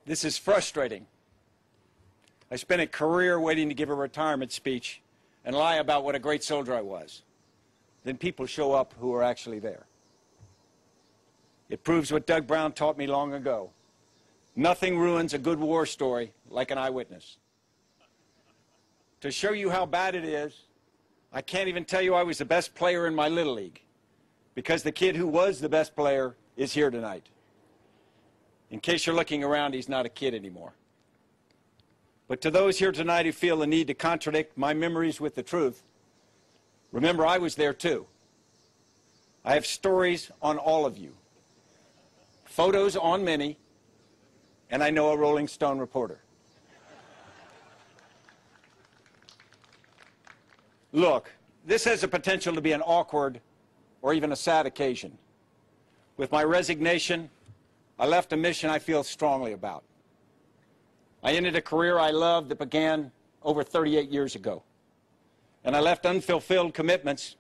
This is frustrating. I spent a career waiting to give a retirement speech and lie about what a great soldier I was. Then people show up who are actually there. It proves what Doug Brown taught me long ago. Nothing ruins a good war story like an eyewitness. To show you how bad it is, I can't even tell you I was the best player in my Little League, because the kid who was the best player is here tonight. In case you're looking around, he's not a kid anymore. But to those here tonight who feel the need to contradict my memories with the truth, remember I was there too. I have stories on all of you, photos on many, and I know a Rolling Stone reporter. Look, this has the potential to be an awkward or even a sad occasion. With my resignation, I left a mission I feel strongly about. I ended a career I loved that began over 38 years ago. And I left unfulfilled commitments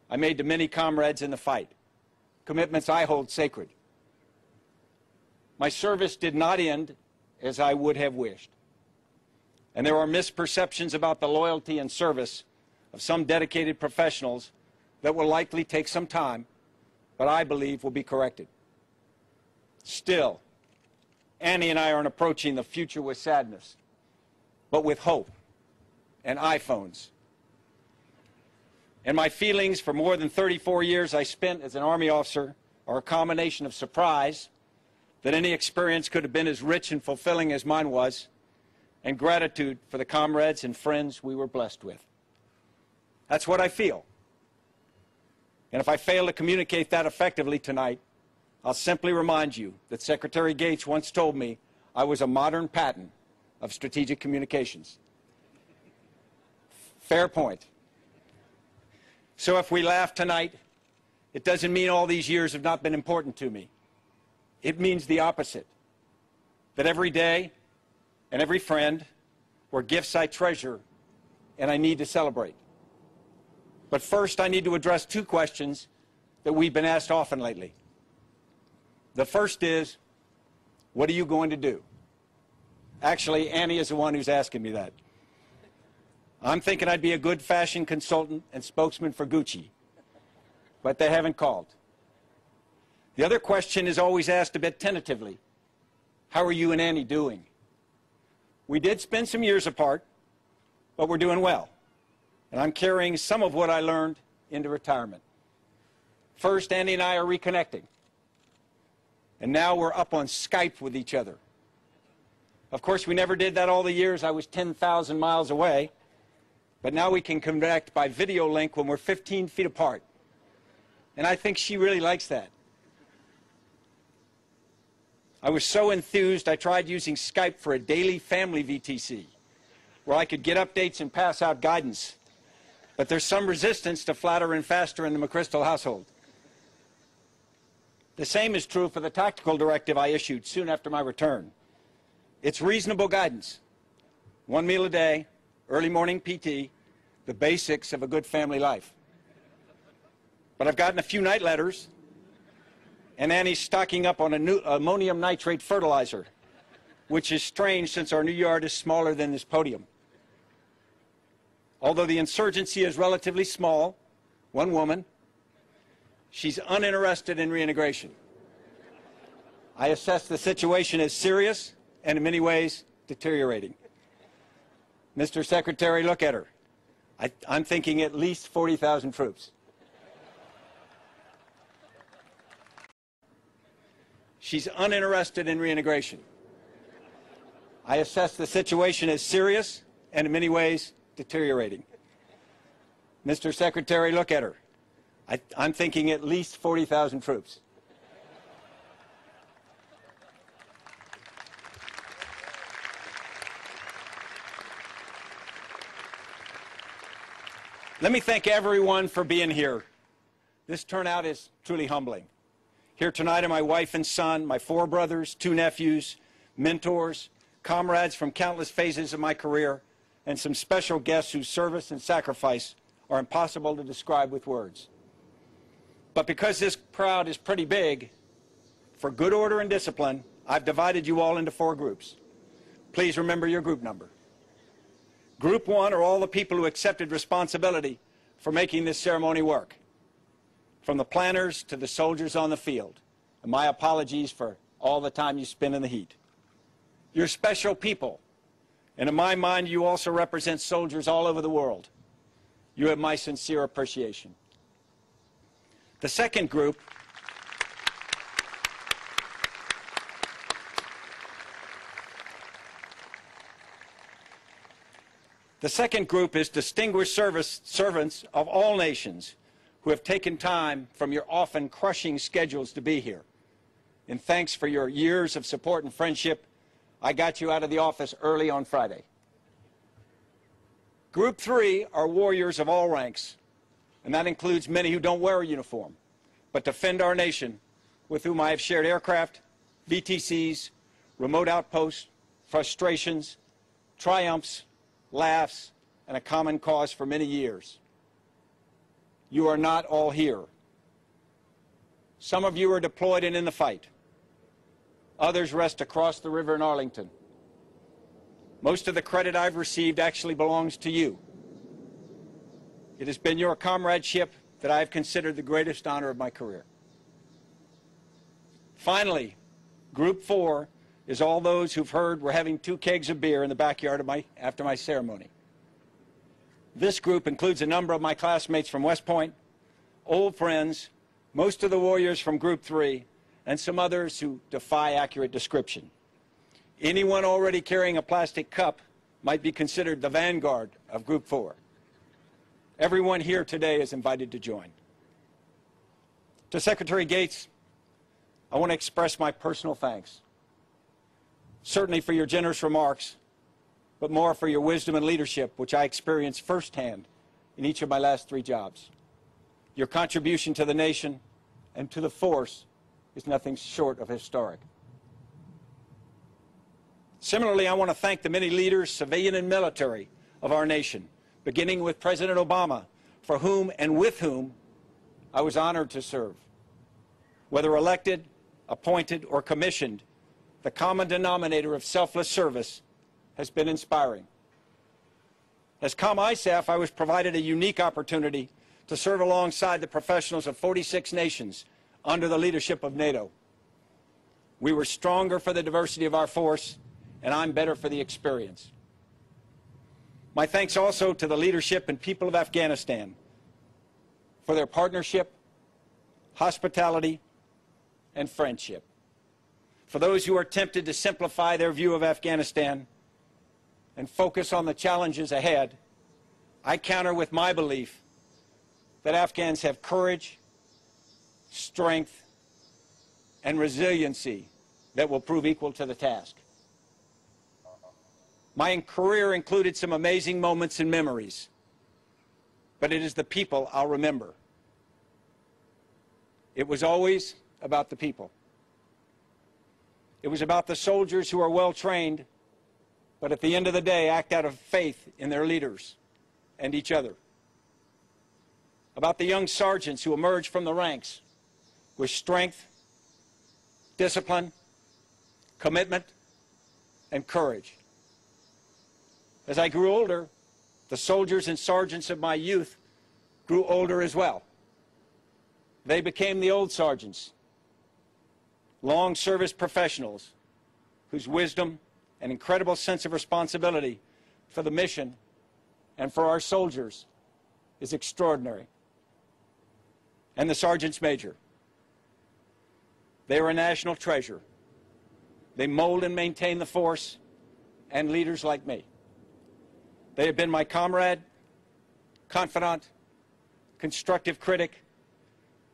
I made to many comrades in the fight, commitments I hold sacred. My service did not end as I would have wished. And there are misperceptions about the loyalty and service of some dedicated professionals that will likely take some time, but I believe will be corrected. Still, Annie and I aren't approaching the future with sadness, but with hope and iPhones. And my feelings for more than 34 years I spent as an Army officer are a combination of surprise that any experience could have been as rich and fulfilling as mine was, and gratitude for the comrades and friends we were blessed with. That's what I feel. And if I fail to communicate that effectively tonight, I'll simply remind you that Secretary Gates once told me I was a modern patent of strategic communications. Fair point. So if we laugh tonight, it doesn't mean all these years have not been important to me. It means the opposite, that every day and every friend were gifts I treasure and I need to celebrate. But first, I need to address two questions that we've been asked often lately. The first is, what are you going to do? Actually, Annie is the one who's asking me that. I'm thinking I'd be a good fashion consultant and spokesman for Gucci, but they haven't called. The other question is always asked a bit tentatively. How are you and Annie doing? We did spend some years apart, but we're doing well. And I'm carrying some of what I learned into retirement. First, Annie and I are reconnecting. And now we're up on Skype with each other. Of course, we never did that all the years I was 10,000 miles away. But now we can connect by video link when we're 15 feet apart. And I think she really likes that. I was so enthused, I tried using Skype for a daily family VTC, where I could get updates and pass out guidance. But there's some resistance to flatter and faster in the McChrystal household. The same is true for the tactical directive I issued soon after my return. It's reasonable guidance. 1 meal a day, early morning PT, the basics of a good family life. But I've gotten a few night letters, and Annie's stocking up on a new ammonium nitrate fertilizer, which is strange since our new yard is smaller than this podium. Although the insurgency is relatively small, one woman, she's uninterested in reintegration. I assess the situation as serious and in many ways deteriorating. Mr. Secretary, look at her. I'm thinking at least 40,000 troops. She's uninterested in reintegration. I assess the situation as serious and in many ways deteriorating. Mr. Secretary, look at her. I'm thinking at least 40,000 troops. Let me thank everyone for being here. This turnout is truly humbling. Here tonight are my wife and son, my 4 brothers, 2 nephews, mentors, comrades from countless phases of my career, and some special guests whose service and sacrifice are impossible to describe with words. But because this crowd is pretty big, for good order and discipline, I've divided you all into 4 groups. Please remember your group number. Group 1 are all the people who accepted responsibility for making this ceremony work, from the planners to the soldiers on the field. And my apologies for all the time you spend in the heat. You're special people, and in my mind, you also represent soldiers all over the world. You have my sincere appreciation. The second group is distinguished servants of all nations who have taken time from your often crushing schedules to be here. In thanks for your years of support and friendship, I got you out of the office early on Friday. Group 3 are warriors of all ranks, and that includes many who don't wear a uniform, but defend our nation, with whom I have shared aircraft, VTCs, remote outposts, frustrations, triumphs, laughs, and a common cause for many years. You are not all here. Some of you are deployed and in the fight. Others rest across the river in Arlington. Most of the credit I've received actually belongs to you. It has been your comradeship that I have considered the greatest honor of my career. Finally, Group 4 is all those who've heard we're having 2 kegs of beer in the backyard after my ceremony. This group includes a number of my classmates from West Point, old friends, most of the warriors from Group 3, and some others who defy accurate description. Anyone already carrying a plastic cup might be considered the vanguard of Group 4. Everyone here today is invited to join. To Secretary Gates, I want to express my personal thanks, certainly for your generous remarks, but more for your wisdom and leadership, which I experienced firsthand in each of my last 3 jobs. Your contribution to the nation and to the force is nothing short of historic. Similarly, I want to thank the many leaders, civilian and military, of our nation, beginning with President Obama, for whom and with whom I was honored to serve. Whether elected, appointed, or commissioned, the common denominator of selfless service has been inspiring. As COM-ISAF, I was provided a unique opportunity to serve alongside the professionals of 46 nations under the leadership of NATO. We were stronger for the diversity of our force, and I'm better for the experience. My thanks also to the leadership and people of Afghanistan for their partnership, hospitality, and friendship. For those who are tempted to simplify their view of Afghanistan and focus on the challenges ahead, I counter with my belief that Afghans have courage, strength, and resiliency that will prove equal to the task. My career included some amazing moments and memories, but it is the people I'll remember. It was always about the people. It was about the soldiers who are well trained, but at the end of the day act out of faith in their leaders and each other. About the young sergeants who emerged from the ranks with strength, discipline, commitment, and courage. As I grew older, the soldiers and sergeants of my youth grew older as well. They became the old sergeants, long service professionals whose wisdom and incredible sense of responsibility for the mission and for our soldiers is extraordinary. And the sergeants major. They are a national treasure. They mold and maintain the force and leaders like me. They have been my comrade, confidant, constructive critic,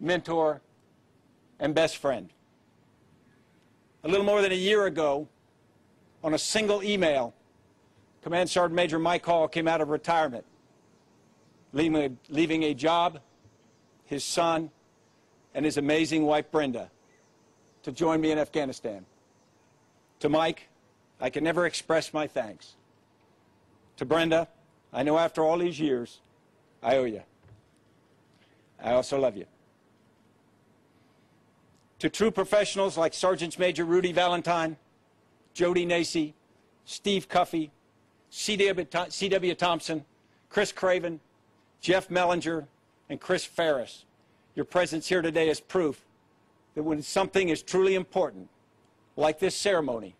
mentor, and best friend. A little more than a year ago, on a single email, Command Sergeant Major Mike Hall came out of retirement, leaving a job, his son, and his amazing wife Brenda to join me in Afghanistan. To Mike, I can never express my thanks. To Brenda, I know after all these years, I owe you. I also love you. To true professionals like Sergeants Major Rudy Valentine, Jody Nacy, Steve Cuffey, C.W. Thompson, Chris Craven, Jeff Mellinger, and Chris Ferris, your presence here today is proof that when something is truly important, like this ceremony,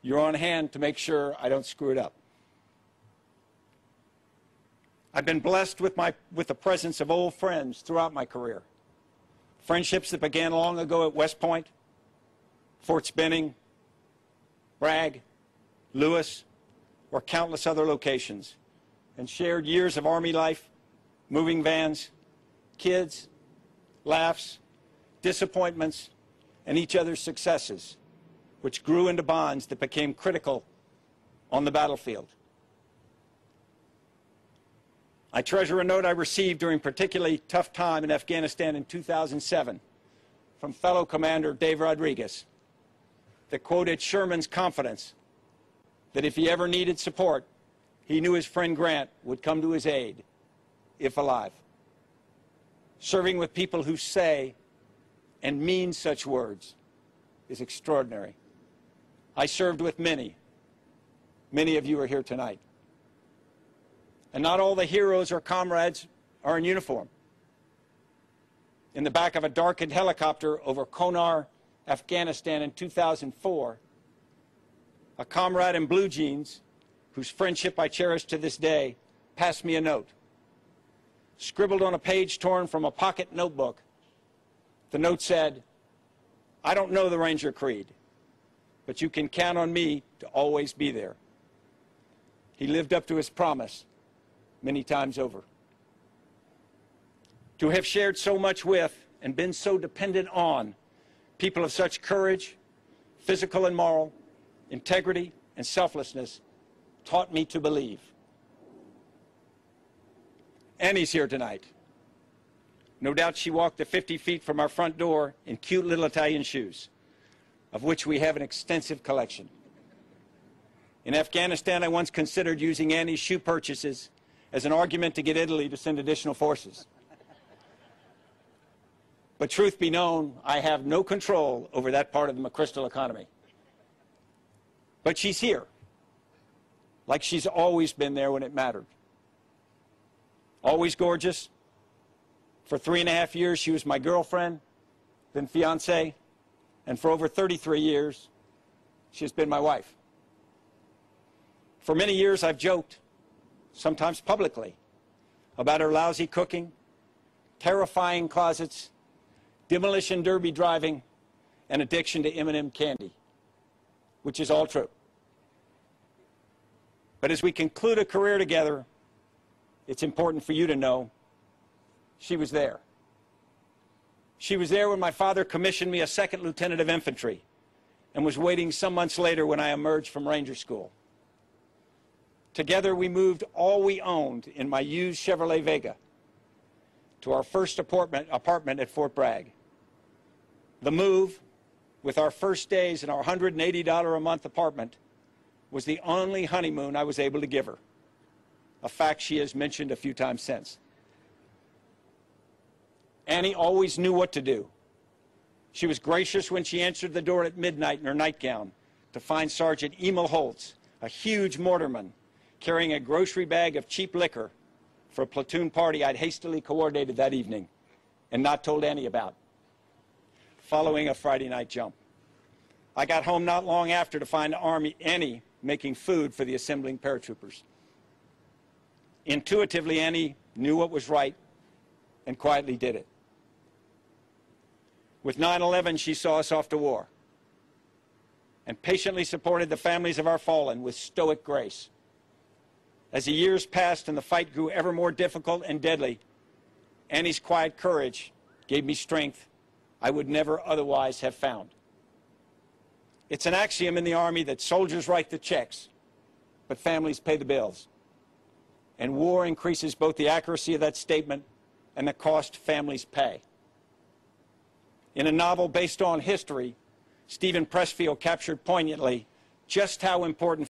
you're on hand to make sure I don't screw it up. I've been blessed with the presence of old friends throughout my career. Friendships that began long ago at West Point, Fort Benning, Bragg, Lewis, or countless other locations, and shared years of Army life, moving vans, kids, laughs, disappointments, and each other's successes, which grew into bonds that became critical on the battlefield. I treasure a note I received during a particularly tough time in Afghanistan in 2007 from fellow Commander Dave Rodriguez that quoted Sherman's confidence that if he ever needed support, he knew his friend Grant would come to his aid, if alive. Serving with people who say and mean such words is extraordinary. I served with many. Many of you are here tonight. And not all the heroes or comrades are in uniform. In the back of a darkened helicopter over Konar, Afghanistan in 2004, a comrade in blue jeans, whose friendship I cherish to this day, passed me a note. Scribbled on a page torn from a pocket notebook, the note said, "I don't know the Ranger Creed, but you can count on me to always be there." He lived up to his promise many times over. To have shared so much with and been so dependent on people of such courage, physical and moral, integrity and selflessness taught me to believe. Annie's here tonight. No doubt she walked the 50 feet from our front door in cute little Italian shoes, of which we have an extensive collection. In Afghanistan, I once considered using Annie's shoe purchases as an argument to get Italy to send additional forces. But truth be known, I have no control over that part of the McChrystal economy. But she's here, like she's always been there when it mattered. Always gorgeous. For 3.5 years, she was my girlfriend, then fiancée, and for over 33 years, she's been my wife. For many years, I've joked, sometimes publicly, about her lousy cooking, terrifying closets, demolition derby driving, and addiction to M&M candy, which is all true. But as we conclude a career together, it's important for you to know she was there. She was there when my father commissioned me a second lieutenant of infantry and was waiting some months later when I emerged from Ranger School. Together, we moved all we owned in my used Chevrolet Vega to our first apartment at Fort Bragg. The move, with our first days in our $180 a month apartment, was the only honeymoon I was able to give her, a fact she has mentioned a few times since. Annie always knew what to do. She was gracious when she answered the door at midnight in her nightgown to find Sergeant Emil Holtz, a huge mortarman, carrying a grocery bag of cheap liquor for a platoon party I'd hastily coordinated that evening and not told Annie about, following a Friday night jump. I got home not long after to find Annie making food for the assembling paratroopers. Intuitively, Annie knew what was right and quietly did it. With 9/11, she saw us off to war and patiently supported the families of our fallen with stoic grace. As the years passed and the fight grew ever more difficult and deadly, Annie's quiet courage gave me strength I would never otherwise have found. It's an axiom in the Army that soldiers write the checks, but families pay the bills. And war increases both the accuracy of that statement and the cost families pay. In a novel based on history, Stephen Pressfield captured poignantly just how important